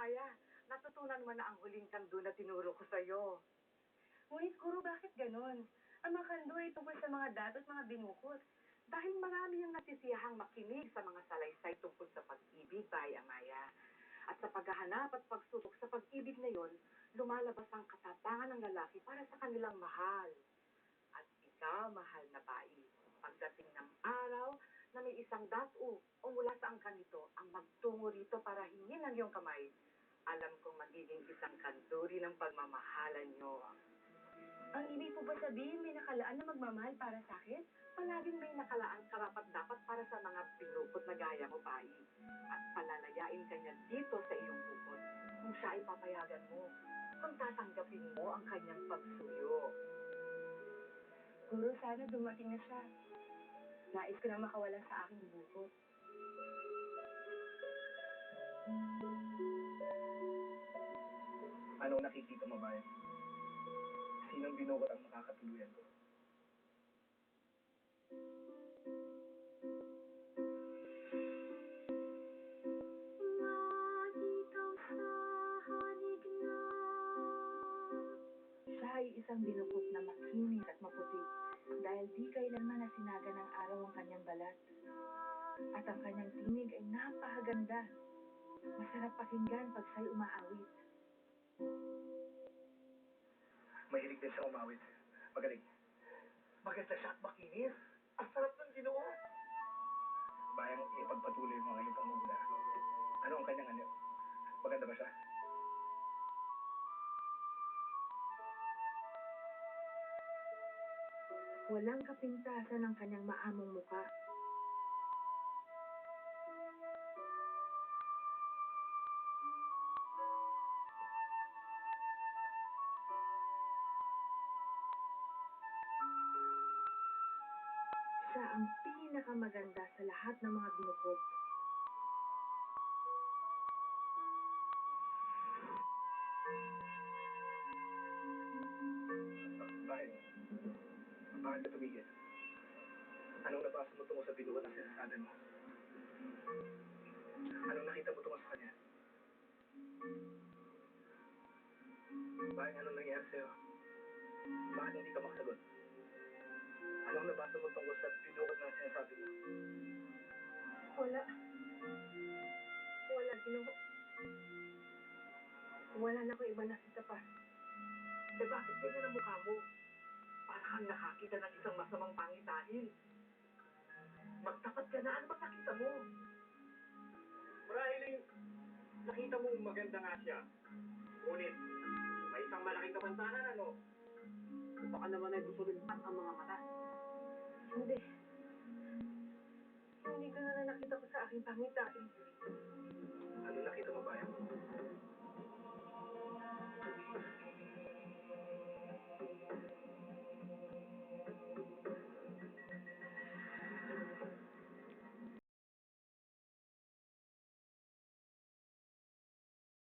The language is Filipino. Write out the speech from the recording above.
Maya. Natutunan mo na ang huling kando na tinuro ko sa'yo. Ngunit, Guro, bakit ganon? Ang mga kando ay tungkol sa mga dato at mga binukod. Dahil marami ang nasisiyahang makinig sa mga salaysay tungkol sa pag-ibig, Baya Maya. At sa paghahanap at pagsubok sa pag-ibig na yon, lumalabas ang katapangan ng lalaki para sa kanilang mahal. At ikaw, mahal na bayi, pagdating ng araw na may isang dato o mula sa angkan nito ang magtungo rito para hingin ang iyong kamay, alam kong magiging isang kanduri ng pagmamahalan niyo. Ang ibig po ba sabihin may nakalaan na magmamahal para sa akin? Palaging may nakalaang karapat-dapat para sa mga pinukot na gaya mo, bayi. At palalayain ka niya dito sa iyong bukod kung siya ay papayagan mo, kung tatanggapin mo ang kanyang pagsuyo. Guro, sana dumating na siya. Nais ko na makawala sa aking bukod. Anong nakikita mo, bayan? Sinong binukot ang makakatuluyan ko? Siya ay isang binukot na makinis at maputi dahil di kailanman nasinaga ng araw ang kanyang balat. At ang kanyang tinig ay napakaganda. Masarap pakinggan pag siya'y umaawit. Mahilig din siya umawit. Magaling. Maganda siya at makinis. Ang sarap ng Ginoo. Bayang ipagpatuloy mo ang iyong pangunguna. Ano ang kanyang anyo? Maganda ba siya? Walang kapintasan ng kanyang maamong muka. Siya ang pinakamaganda sa lahat ng mga binukot. Bakit? Bakit ka tumigil? Anong nabasa mo tungkol sa binuhat na sinasabi mo? Anong nakita mo tungkol sa kanya? Bakit anong nangyari sa'yo? Bakit hindi ka makasagot? Anong nabasa mo tungkol sa binuhat na sinasabi mo? Wala. Wala, Ginoo. Wala na ko iba nakita pa. Eh bakit ganyan ang mukha mo? Para kang nakakita ng isang masamang pangitain. Magtapat ka na, ano bang nakita mo? Marahil nakita mo maganda nga siya. Ngunit, may isang malaking kapansanan, ano? Baka naman ay gusto rin ang mga mata. Hindi. Hindi ko na nakita ko sa aking pangitain.